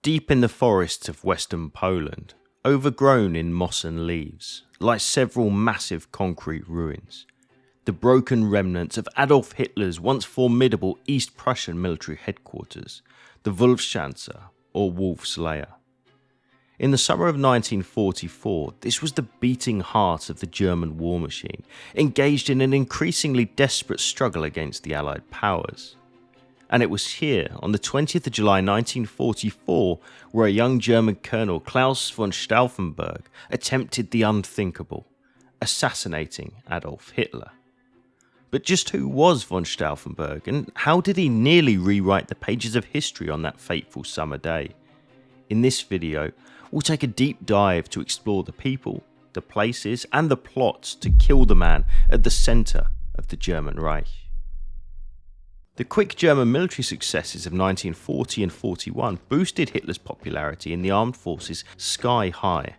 Deep in the forests of western Poland, overgrown in moss and leaves, lie several massive concrete ruins. The broken remnants of Adolf Hitler's once formidable East Prussian military headquarters, the Wolfsschanze, or Wolf's Lair. In the summer of 1944, this was the beating heart of the German war machine, engaged in an increasingly desperate struggle against the Allied powers. And it was here, on the 20th of July 1944, where a young German colonel, Claus von Stauffenberg, attempted the unthinkable, assassinating Adolf Hitler. But just who was von Stauffenberg, and how did he nearly rewrite the pages of history on that fateful summer day? In this video, we'll take a deep dive to explore the people, the places, and the plots to kill the man at the centre of the German Reich. The quick German military successes of 1940 and 41 boosted Hitler's popularity in the armed forces sky high.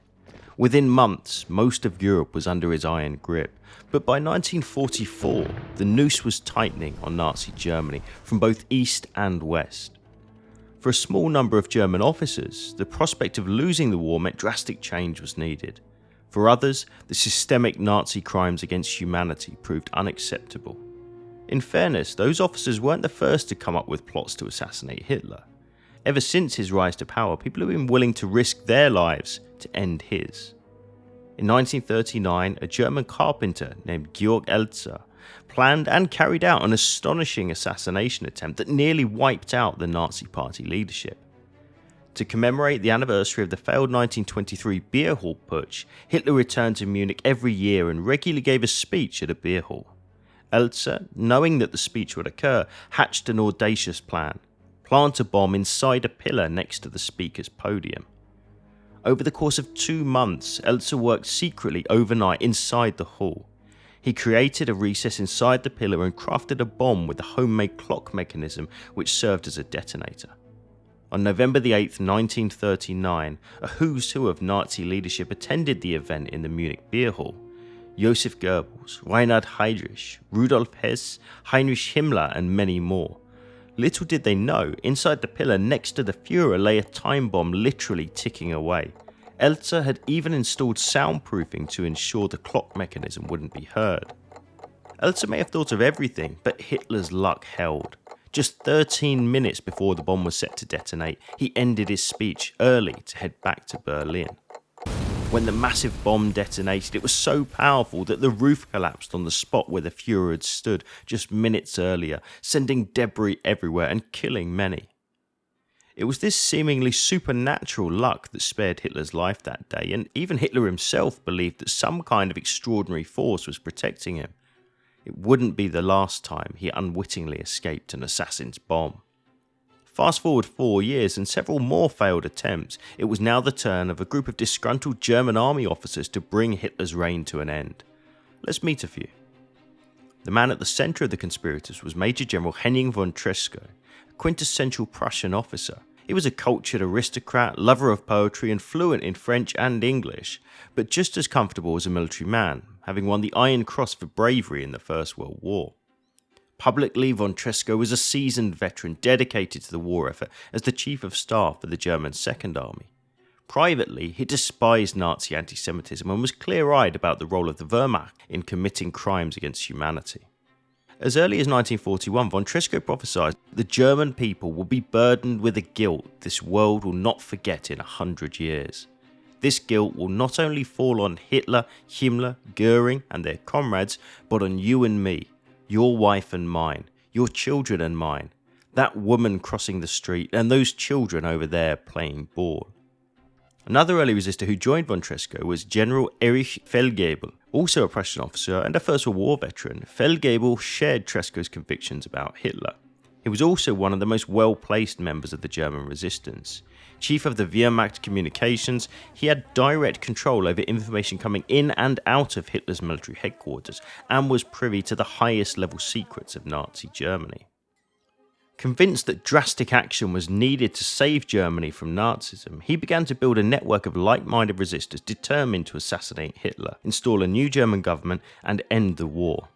Within months, most of Europe was under his iron grip, but by 1944, the noose was tightening on Nazi Germany from both east and west. For a small number of German officers, the prospect of losing the war meant drastic change was needed. For others, the systemic Nazi crimes against humanity proved unacceptable. In fairness, those officers weren't the first to come up with plots to assassinate Hitler. Ever since his rise to power, people have been willing to risk their lives to end his. In 1939, a German carpenter named Georg Elzer planned and carried out an astonishing assassination attempt that nearly wiped out the Nazi Party leadership. To commemorate the anniversary of the failed 1923 beer hall putsch, Hitler returned to Munich every year and regularly gave a speech at a beer hall. Elzer, knowing that the speech would occur, hatched an audacious plan: plant a bomb inside a pillar next to the speaker's podium. Over the course of 2 months, Elzer worked secretly overnight inside the hall. He created a recess inside the pillar and crafted a bomb with a homemade clock mechanism which served as a detonator. On November 8, 1939, a who's who of Nazi leadership attended the event in the Munich beer hall. Josef Goebbels, Reinhard Heydrich, Rudolf Hess, Heinrich Himmler, and many more. Little did they know, inside the pillar next to the Führer lay a time bomb literally ticking away. Elzer had even installed soundproofing to ensure the clock mechanism wouldn't be heard. Elzer may have thought of everything, but Hitler's luck held. Just 13 minutes before the bomb was set to detonate, he ended his speech early to head back to Berlin. When the massive bomb detonated, it was so powerful that the roof collapsed on the spot where the Führer had stood just minutes earlier, sending debris everywhere and killing many. It was this seemingly supernatural luck that spared Hitler's life that day, and even Hitler himself believed that some kind of extraordinary force was protecting him. It wouldn't be the last time he unwittingly escaped an assassin's bomb. Fast forward 4 years and several more failed attempts, it was now the turn of a group of disgruntled German army officers to bring Hitler's reign to an end. Let's meet a few. The man at the centre of the conspirators was Major General Henning von Tresckow, a quintessential Prussian officer. He was a cultured aristocrat, lover of poetry and fluent in French and English, but just as comfortable as a military man, having won the Iron Cross for bravery in the First World War. Publicly, von Tresckow was a seasoned veteran dedicated to the war effort as the Chief of Staff for the German Second Army. Privately, he despised Nazi anti-Semitism and was clear-eyed about the role of the Wehrmacht in committing crimes against humanity. As early as 1941, von Tresckow prophesied the German people will be burdened with a guilt this world will not forget in 100 years. This guilt will not only fall on Hitler, Himmler, Goering and their comrades, but on you and me, your wife and mine, your children and mine, that woman crossing the street, and those children over there playing ball. Another early resistor who joined von Tresckow was General Erich Feldgebel, also a Prussian officer and a First World War veteran. Feldgebel shared Tresckow's convictions about Hitler. He was also one of the most well-placed members of the German resistance. Chief of the Wehrmacht communications, he had direct control over information coming in and out of Hitler's military headquarters, and was privy to the highest level secrets of Nazi Germany. Convinced that drastic action was needed to save Germany from Nazism, he began to build a network of like-minded resistors determined to assassinate Hitler, install a new German government, and end the war.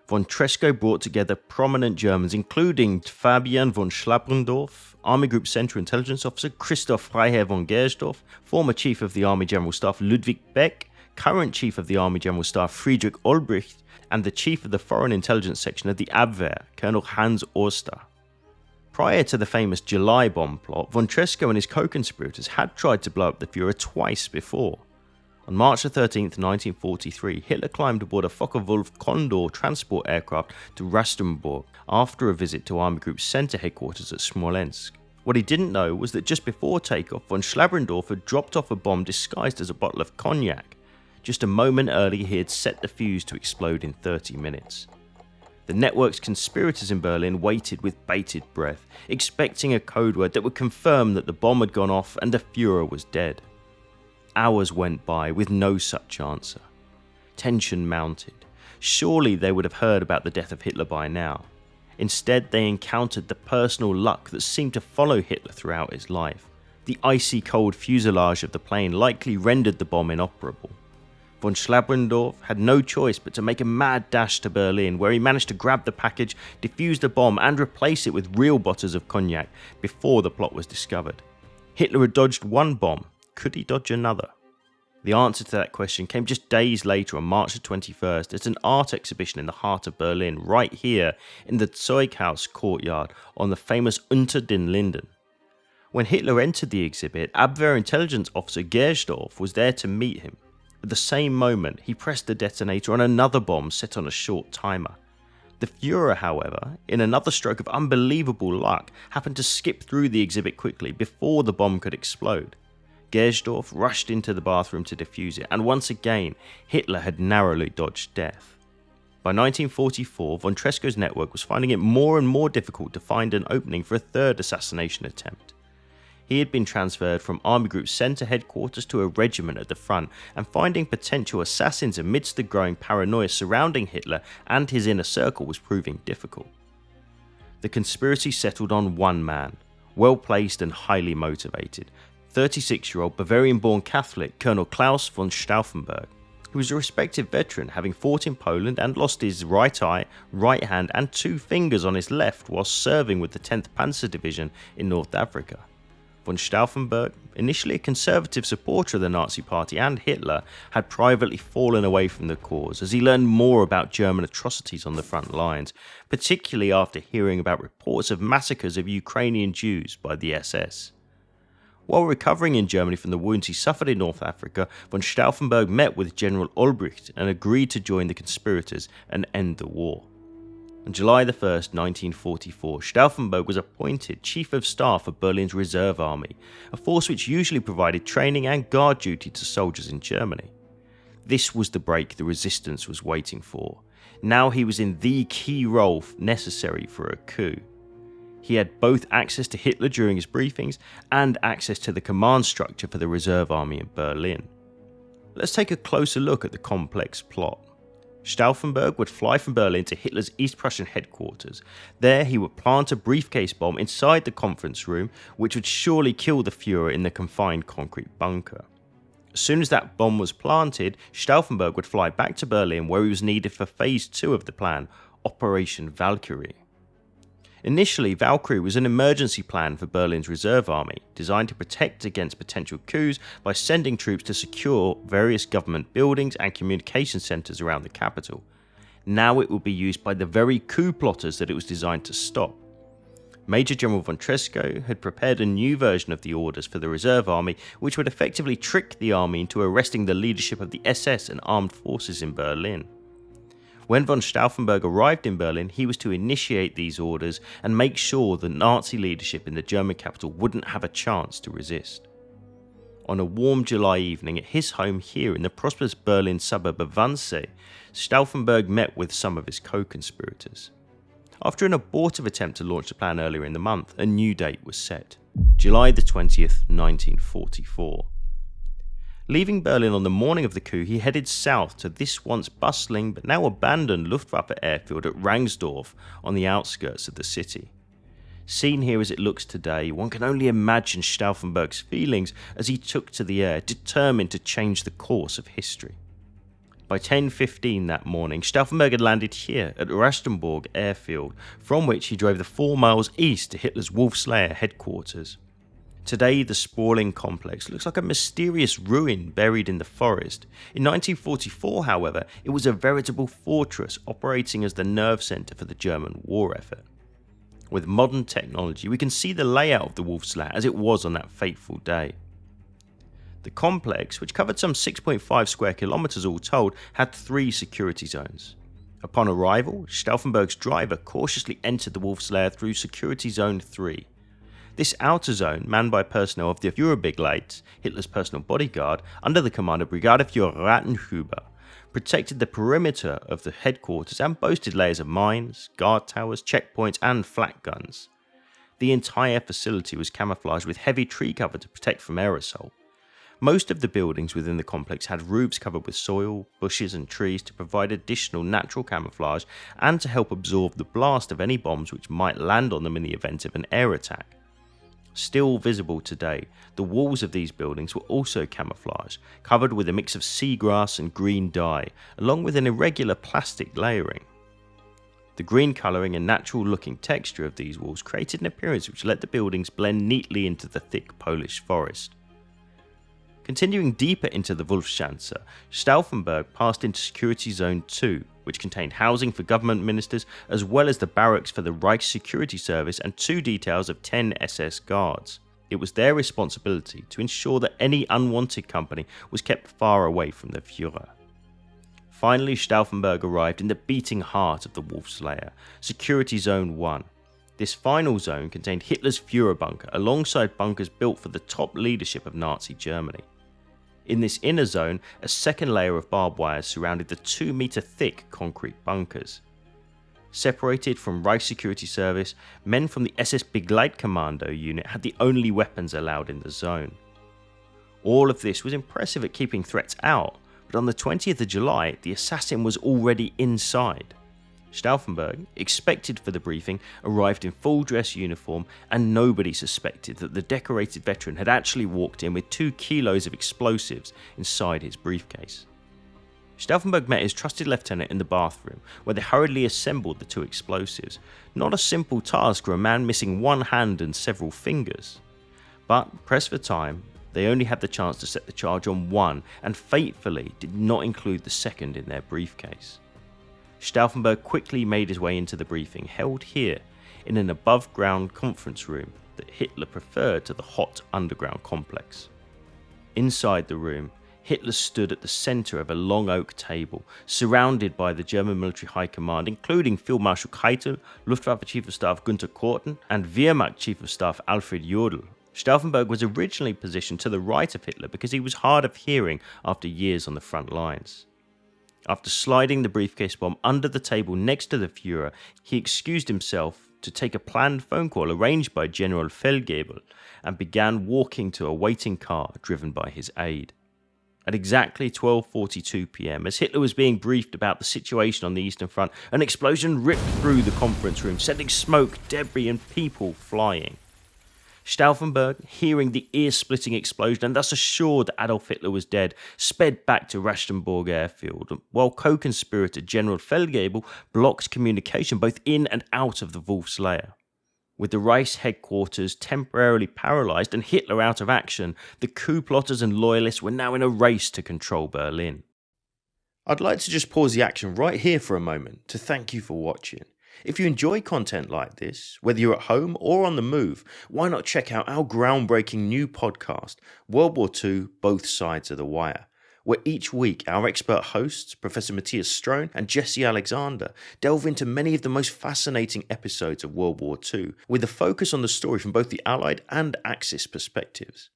Von Tresco brought together prominent Germans, including Fabian von Schlabrendorf, Army Group Central Intelligence Officer Christoph Freiherr von Gersdorf, former Chief of the Army General Staff Ludwig Beck, current Chief of the Army General Staff Friedrich Olbricht, and the Chief of the Foreign Intelligence Section of the Abwehr, Colonel Hans Oster. Prior to the famous July bomb plot, von Tresco and his co-conspirators had tried to blow up the Führer twice before. On March 13, 1943, Hitler climbed aboard a Focke-Wulf Condor transport aircraft to Rastenburg after a visit to Army Group Center headquarters at Smolensk. What he didn't know was that just before takeoff, von Schlabrendorf had dropped off a bomb disguised as a bottle of cognac. Just a moment earlier, he had set the fuse to explode in 30 minutes. The network's conspirators in Berlin waited with bated breath, expecting a code word that would confirm that the bomb had gone off and the Führer was dead. Hours went by with no such answer. Tension mounted. Surely they would have heard about the death of Hitler by now. Instead, they encountered the personal luck that seemed to follow Hitler throughout his life. The icy cold fuselage of the plane likely rendered the bomb inoperable. Von Schlabrendorf had no choice but to make a mad dash to Berlin, where he managed to grab the package, defuse the bomb, and replace it with real bottles of cognac before the plot was discovered. Hitler had dodged one bomb. Could he dodge another? The answer to that question came just days later on March 21st at an art exhibition in the heart of Berlin, right here in the Zeughaus courtyard on the famous Unter den Linden. When Hitler entered the exhibit, Abwehr intelligence officer Gersdorf was there to meet him. At the same moment, he pressed the detonator on another bomb set on a short timer. The Führer, however, in another stroke of unbelievable luck, happened to skip through the exhibit quickly before the bomb could explode. Gersdorf rushed into the bathroom to defuse it, and once again, Hitler had narrowly dodged death. By 1944, von Tresco's network was finding it more and more difficult to find an opening for a third assassination attempt. He had been transferred from Army Group Center headquarters to a regiment at the front, and finding potential assassins amidst the growing paranoia surrounding Hitler and his inner circle was proving difficult. The conspiracy settled on one man, well-placed and highly motivated, 36-year-old Bavarian-born Catholic Colonel Claus von Stauffenberg, who was a respected veteran, having fought in Poland and lost his right eye, right hand and 2 fingers on his left while serving with the 10th Panzer Division in North Africa. Von Stauffenberg, initially a conservative supporter of the Nazi Party and Hitler, had privately fallen away from the cause as he learned more about German atrocities on the front lines, particularly after hearing about reports of massacres of Ukrainian Jews by the SS. While recovering in Germany from the wounds he suffered in North Africa, von Stauffenberg met with General Olbricht and agreed to join the conspirators and end the war. On July 1, 1944, Stauffenberg was appointed Chief of Staff for Berlin's Reserve Army, a force which usually provided training and guard duty to soldiers in Germany. This was the break the resistance was waiting for. Now he was in the key role necessary for a coup. He had both access to Hitler during his briefings and access to the command structure for the Reserve Army in Berlin. Let's take a closer look at the complex plot. Stauffenberg would fly from Berlin to Hitler's East Prussian headquarters. There he would plant a briefcase bomb inside the conference room, which would surely kill the Führer in the confined concrete bunker. As soon as that bomb was planted, Stauffenberg would fly back to Berlin, where he was needed for Phase 2 of the plan, Operation Valkyrie. Initially, Valkyrie was an emergency plan for Berlin's reserve army, designed to protect against potential coups by sending troops to secure various government buildings and communication centres around the capital. Now it would be used by the very coup plotters that it was designed to stop. Major General von Tresco had prepared a new version of the orders for the reserve army, which would effectively trick the army into arresting the leadership of the SS and armed forces in Berlin. When von Stauffenberg arrived in Berlin, he was to initiate these orders and make sure the Nazi leadership in the German capital wouldn't have a chance to resist. On a warm July evening at his home here in the prosperous Berlin suburb of Wannsee, Stauffenberg met with some of his co-conspirators. After an abortive attempt to launch the plan earlier in the month, a new date was set, July the 20th, 1944. Leaving Berlin on the morning of the coup, he headed south to this once bustling but now abandoned Luftwaffe airfield at Rangsdorf on the outskirts of the city. Seen here as it looks today, one can only imagine Stauffenberg's feelings as he took to the air, determined to change the course of history. By 10:15 that morning, Stauffenberg had landed here at Rastenburg airfield, from which he drove the 4 miles east to Hitler's Wolfsschanze headquarters. Today, the sprawling complex looks like a mysterious ruin buried in the forest. In 1944, however, it was a veritable fortress operating as the nerve centre for the German war effort. With modern technology, we can see the layout of the Wolfsschanze as it was on that fateful day. The complex, which covered some 6.5 square kilometres all told, had 3 security zones. Upon arrival, Stauffenberg's driver cautiously entered the Wolfsschanze through Security Zone 3. This outer zone, manned by personnel of the Führerbegleit, Hitler's personal bodyguard, under the command of Brigadeführer Rattenhuber, protected the perimeter of the headquarters and boasted layers of mines, guard towers, checkpoints and flak guns. The entire facility was camouflaged with heavy tree cover to protect from aerosol. Most of the buildings within the complex had roofs covered with soil, bushes and trees to provide additional natural camouflage and to help absorb the blast of any bombs which might land on them in the event of an air attack. Still visible today, the walls of these buildings were also camouflaged, covered with a mix of seagrass and green dye, along with an irregular plastic layering. The green colouring and natural looking texture of these walls created an appearance which let the buildings blend neatly into the thick Polish forest. Continuing deeper into the Wolfsschanze, Stauffenberg passed into Security Zone 2, which contained housing for government ministers as well as the barracks for the Reich Security Service and 2 details of 10 SS guards. It was their responsibility to ensure that any unwanted company was kept far away from the Führer. Finally, Stauffenberg arrived in the beating heart of the Wolfsschanze, Security Zone 1. This final zone contained Hitler's Führer bunker alongside bunkers built for the top leadership of Nazi Germany. In this inner zone, a second layer of barbed wire surrounded the 2-metre thick concrete bunkers. Separated from Reich Security Service, men from the SS Begleitkommando unit had the only weapons allowed in the zone. All of this was impressive at keeping threats out, but on the 20th of July, the assassin was already inside. Stauffenberg, expected for the briefing, arrived in full dress uniform and nobody suspected that the decorated veteran had actually walked in with 2 kilos of explosives inside his briefcase. Stauffenberg met his trusted lieutenant in the bathroom where they hurriedly assembled the 2 explosives, not a simple task for a man missing 1 hand and several fingers. But, pressed for time, they only had the chance to set the charge on 1 and fatefully did not include the second in their briefcase. Stauffenberg quickly made his way into the briefing, held here in an above-ground conference room that Hitler preferred to the hot underground complex. Inside the room, Hitler stood at the centre of a long oak table, surrounded by the German military high command, including Field Marshal Keitel, Luftwaffe Chief of Staff Günther Korten, and Wehrmacht Chief of Staff Alfred Jodl. Stauffenberg was originally positioned to the right of Hitler because he was hard of hearing after years on the front lines. After sliding the briefcase bomb under the table next to the Führer, he excused himself to take a planned phone call arranged by General Feldwebel and began walking to a waiting car driven by his aide. At exactly 12:42 p.m, as Hitler was being briefed about the situation on the Eastern Front, an explosion ripped through the conference room, sending smoke, debris and people flying. Stauffenberg, hearing the ear-splitting explosion and thus assured that Adolf Hitler was dead, sped back to Rastenburg airfield, while co-conspirator General Feldwebel blocked communication both in and out of the Wolfsschanze. With the Reich's headquarters temporarily paralysed and Hitler out of action, the coup plotters and loyalists were now in a race to control Berlin. I'd like to just pause the action right here for a moment to thank you for watching. If you enjoy content like this, whether you're at home or on the move, why not check out our groundbreaking new podcast, WW2 Both Sides of the Wire, where each week our expert hosts, Professor Matthias Strohn and Jesse Alexander, delve into many of the most fascinating episodes of World War II, with a focus on the story from both the Allied and Axis perspectives.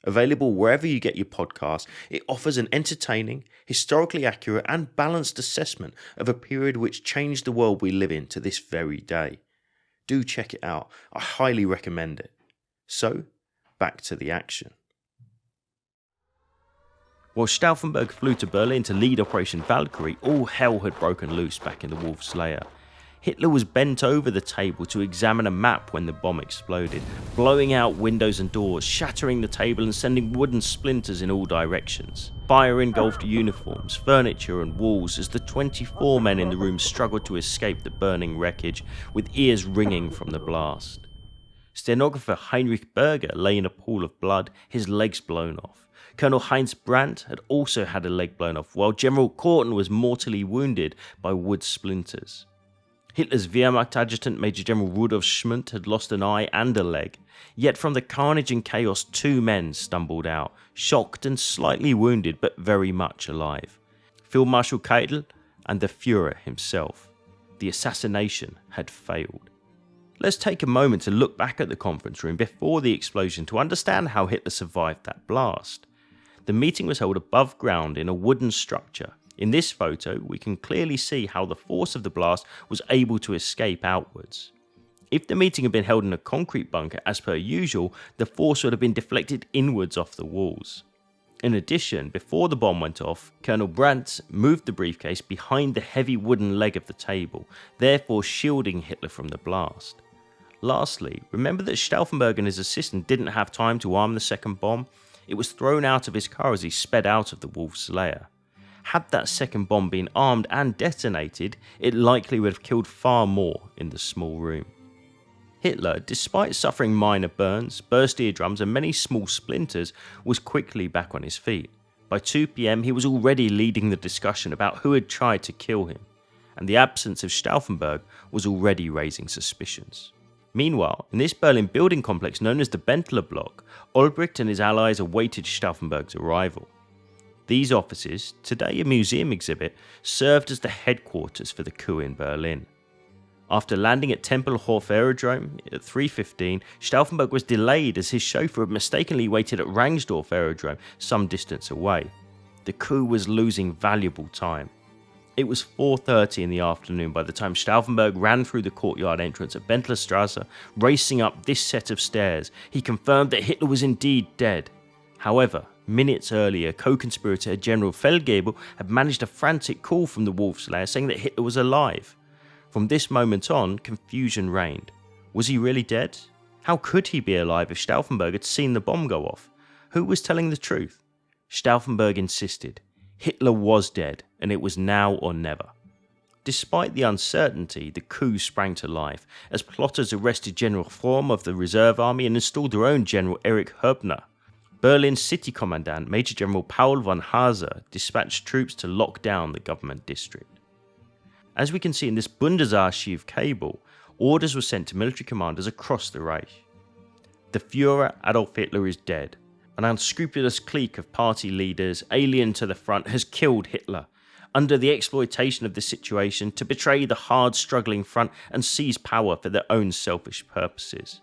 Available wherever you get your podcasts, it offers an entertaining, historically accurate and balanced assessment of a period which changed the world we live in to this very day. Do check it out. I highly recommend it. So, back to the action. While Stauffenberg flew to Berlin to lead Operation Valkyrie, all hell had broken loose back in the Wolfsschanze. Hitler was bent over the table to examine a map when the bomb exploded, blowing out windows and doors, shattering the table and sending wooden splinters in all directions. Fire engulfed uniforms, furniture and walls as the 24 men in the room struggled to escape the burning wreckage, with ears ringing from the blast. Stenographer Heinrich Berger lay in a pool of blood, his legs blown off. Colonel Heinz Brandt had also had a leg blown off, while General Korten was mortally wounded by wood splinters. Hitler's Wehrmacht adjutant Major General Rudolf Schmundt had lost an eye and a leg, yet from the carnage and chaos 2 men stumbled out, shocked and slightly wounded but very much alive. Field Marshal Keitel and the Führer himself. The assassination had failed. Let's take a moment to look back at the conference room before the explosion to understand how Hitler survived that blast. The meeting was held above ground in a wooden structure. In this photo, we can clearly see how the force of the blast was able to escape outwards. If the meeting had been held in a concrete bunker as per usual, the force would have been deflected inwards off the walls. In addition, before the bomb went off, Colonel Brandt moved the briefcase behind the heavy wooden leg of the table, therefore shielding Hitler from the blast. Lastly, remember that Stauffenberg and his assistant didn't have time to arm the second bomb. It was thrown out of his car as he sped out of the Wolf's lair. Had that second bomb been armed and detonated, it likely would have killed far more in the small room. Hitler, despite suffering minor burns, burst eardrums and many small splinters, was quickly back on his feet. By 2 p.m. he was already leading the discussion about who had tried to kill him, and the absence of Stauffenberg was already raising suspicions. Meanwhile, in this Berlin building complex known as the Bentler Block, Olbricht and his allies awaited Stauffenberg's arrival. These offices, today a museum exhibit, served as the headquarters for the coup in Berlin. After landing at Tempelhof Aerodrome at 3:15, Stauffenberg was delayed as his chauffeur had mistakenly waited at Rangsdorf Aerodrome some distance away. The coup was losing valuable time. It was 4:30 in the afternoon by the time Stauffenberg ran through the courtyard entrance at Bentlerstrasse, racing up this set of stairs. He confirmed that Hitler was indeed dead. However, minutes earlier, co-conspirator General Feldgebel had managed a frantic call from the Wolf's lair saying that Hitler was alive. From this moment on, confusion reigned. Was he really dead? How could he be alive if Stauffenberg had seen the bomb go off? Who was telling the truth? Stauffenberg insisted. Hitler was dead, and it was now or never. Despite the uncertainty, the coup sprang to life, as plotters arrested General Fromm of the Reserve Army and installed their own General Erich Höbner. Berlin's city commandant, Major General Paul von Haase, dispatched troops to lock down the government district. As we can see in this Bundesarchiv cable, orders were sent to military commanders across the Reich. The Führer Adolf Hitler is dead. An unscrupulous clique of party leaders, alien to the front, has killed Hitler, under the exploitation of the situation to betray the hard struggling front and seize power for their own selfish purposes.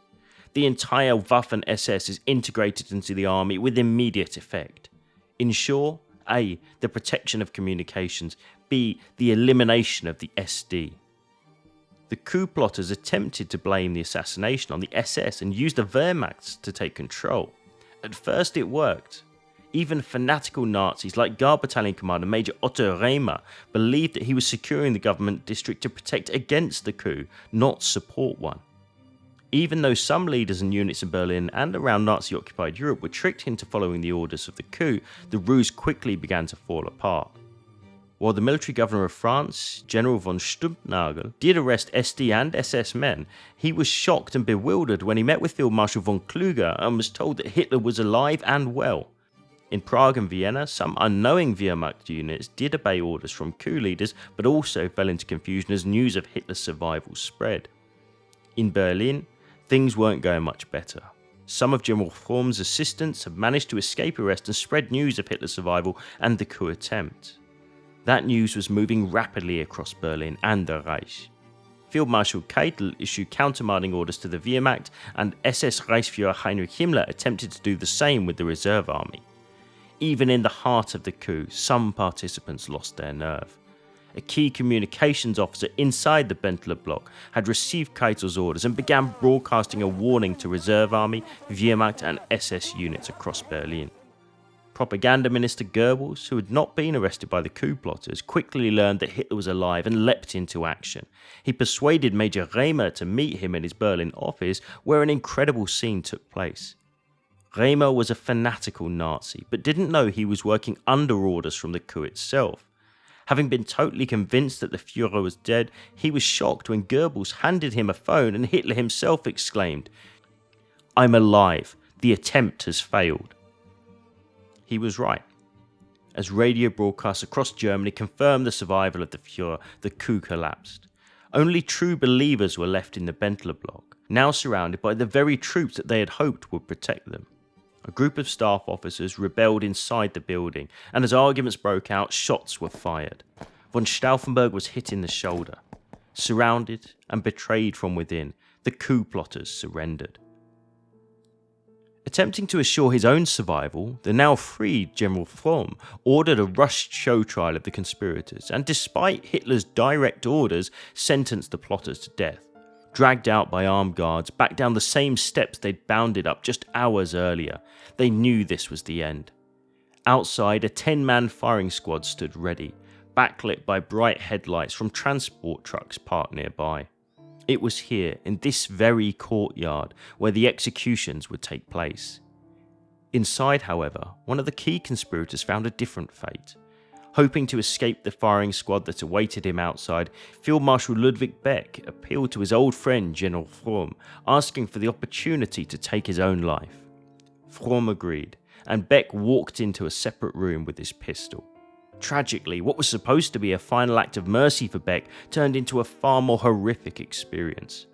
The entire Waffen-SS is integrated into the army with immediate effect. Ensure A. the protection of communications, B. the elimination of the SD. The coup plotters attempted to blame the assassination on the SS and used the Wehrmacht to take control. At first it worked. Even fanatical Nazis like Guard Battalion Commander Major Otto Rehmer believed that he was securing the government district to protect against the coup, not support one. Even though some leaders and units in Berlin and around Nazi-occupied Europe were tricked into following the orders of the coup, the ruse quickly began to fall apart. While the military governor of France, General von Stumpnagel, did arrest SD and SS men, he was shocked and bewildered when he met with Field Marshal von Kluge and was told that Hitler was alive and well. In Prague and Vienna, some unknowing Wehrmacht units did obey orders from coup leaders, but also fell into confusion as news of Hitler's survival spread. In Berlin, things weren't going much better. Some of General Fromm's assistants had managed to escape arrest and spread news of Hitler's survival and the coup attempt. That news was moving rapidly across Berlin and the Reich. Field Marshal Keitel issued countermanding orders to the Wehrmacht, and SS Reichsführer Heinrich Himmler attempted to do the same with the reserve army. Even in the heart of the coup, some participants lost their nerve. A key communications officer inside the Bentler block had received Keitel's orders and began broadcasting a warning to reserve army, Wehrmacht and SS units across Berlin. Propaganda Minister Goebbels, who had not been arrested by the coup plotters, quickly learned that Hitler was alive and leapt into action. He persuaded Major Reimer to meet him in his Berlin office, where an incredible scene took place. Reimer was a fanatical Nazi, but didn't know he was working under orders from the coup itself. Having been totally convinced that the Führer was dead, he was shocked when Goebbels handed him a phone and Hitler himself exclaimed, "I'm alive. The attempt has failed." He was right. As radio broadcasts across Germany confirmed the survival of the Führer, the coup collapsed. Only true believers were left in the Bentler block, now surrounded by the very troops that they had hoped would protect them. A group of staff officers rebelled inside the building, and as arguments broke out, shots were fired. Von Stauffenberg was hit in the shoulder. Surrounded and betrayed from within, the coup plotters surrendered. Attempting to assure his own survival, the now freed General Fromm ordered a rushed show trial of the conspirators, and despite Hitler's direct orders, sentenced the plotters to death. Dragged out by armed guards back down the same steps they'd bounded up just hours earlier, they knew this was the end. Outside, a 10-man firing squad stood ready, backlit by bright headlights from transport trucks parked nearby. It was here, in this very courtyard, where the executions would take place. Inside, however, one of the key conspirators found a different fate. Hoping to escape the firing squad that awaited him outside, Field Marshal Ludwig Beck appealed to his old friend General Fromm, asking for the opportunity to take his own life. Fromm agreed, and Beck walked into a separate room with his pistol. Tragically, what was supposed to be a final act of mercy for Beck turned into a far more horrific experience.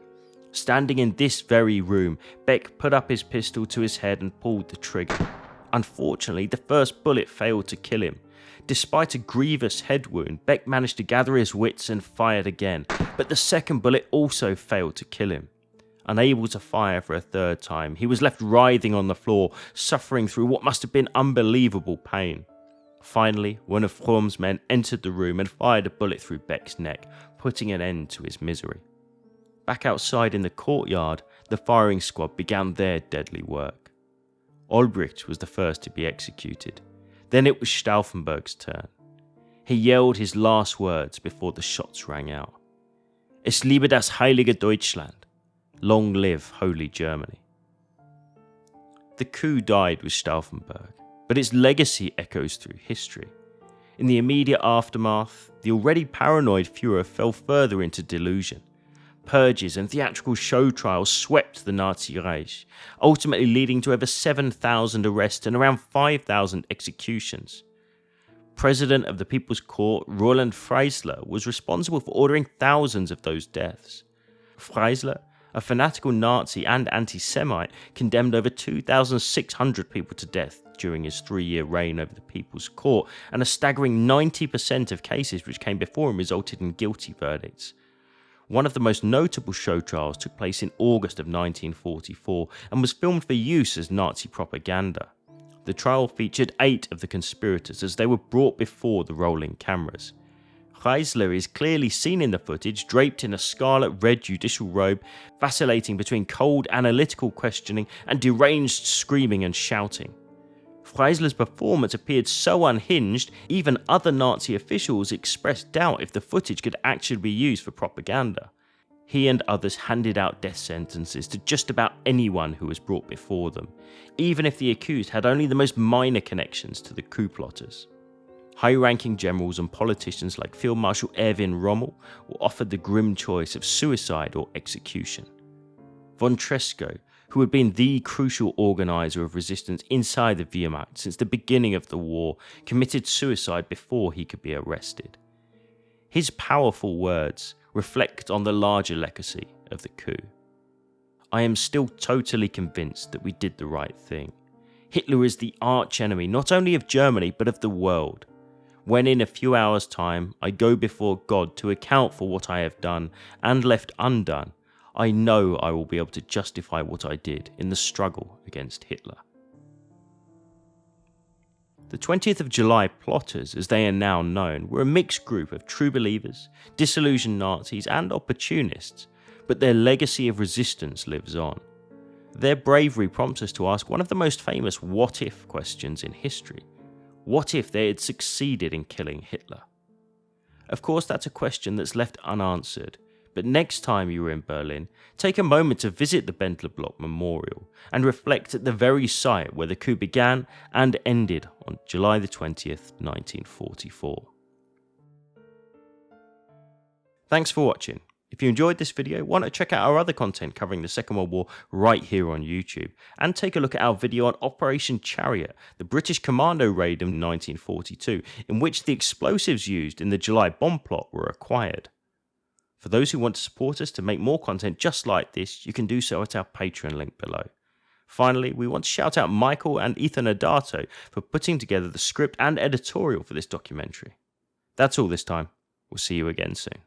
Standing in this very room, Beck put up his pistol to his head and pulled the trigger. Unfortunately, the first bullet failed to kill him. Despite a grievous head wound, Beck managed to gather his wits and fired again, but the second bullet also failed to kill him. Unable to fire for a third time, he was left writhing on the floor, suffering through what must have been unbelievable pain. Finally, one of Fromm's men entered the room and fired a bullet through Beck's neck, putting an end to his misery. Back outside in the courtyard, the firing squad began their deadly work. Olbricht was the first to be executed. Then it was Stauffenberg's turn. He yelled his last words before the shots rang out. Es lebe das heilige Deutschland. Long live Holy Germany. The coup died with Stauffenberg, but its legacy echoes through history. In the immediate aftermath, the already paranoid Führer fell further into delusion. Purges and theatrical show trials swept the Nazi Reich, ultimately leading to over 7,000 arrests and around 5,000 executions. President of the People's Court, Roland Freisler, was responsible for ordering thousands of those deaths. Freisler, a fanatical Nazi and anti-Semite, condemned over 2,600 people to death during his 3-year reign over the People's Court, and a staggering 90% of cases which came before him resulted in guilty verdicts. One of the most notable show trials took place in August of 1944 and was filmed for use as Nazi propaganda. The trial featured 8 of the conspirators as they were brought before the rolling cameras. Freisler is clearly seen in the footage, draped in a scarlet red judicial robe, vacillating between cold analytical questioning and deranged screaming and shouting. Freisler's performance appeared so unhinged, even other Nazi officials expressed doubt if the footage could actually be used for propaganda. He and others handed out death sentences to just about anyone who was brought before them, even if the accused had only the most minor connections to the coup plotters. High-ranking generals and politicians like Field Marshal Erwin Rommel were offered the grim choice of suicide or execution. Von Tresckow, who had been the crucial organiser of resistance inside the Wehrmacht since the beginning of the war, committed suicide before he could be arrested. His powerful words reflect on the larger legacy of the coup. I am still totally convinced that we did the right thing. Hitler is the arch-enemy not only of Germany but of the world. When in a few hours' time I go before God to account for what I have done and left undone, I know I will be able to justify what I did in the struggle against Hitler. The 20th of July plotters, as they are now known, were a mixed group of true believers, disillusioned Nazis and opportunists, but their legacy of resistance lives on. Their bravery prompts us to ask one of the most famous what-if questions in history. What if they had succeeded in killing Hitler? Of course, that's a question that's left unanswered, but next time you're in Berlin, take a moment to visit the Bendler Block Memorial and reflect at the very site where the coup began and ended on July the 20th, 1944. Thanks for watching. If you enjoyed this video, why not check out our other content covering the Second World War right here on YouTube, and take a look at our video on Operation Chariot, the British commando raid in 1942, in which the explosives used in the July bomb plot were acquired. For those who want to support us to make more content just like this, you can do so at our Patreon link below. Finally, we want to shout out Michael and Ethan Adato for putting together the script and editorial for this documentary. That's all this time. We'll see you again soon.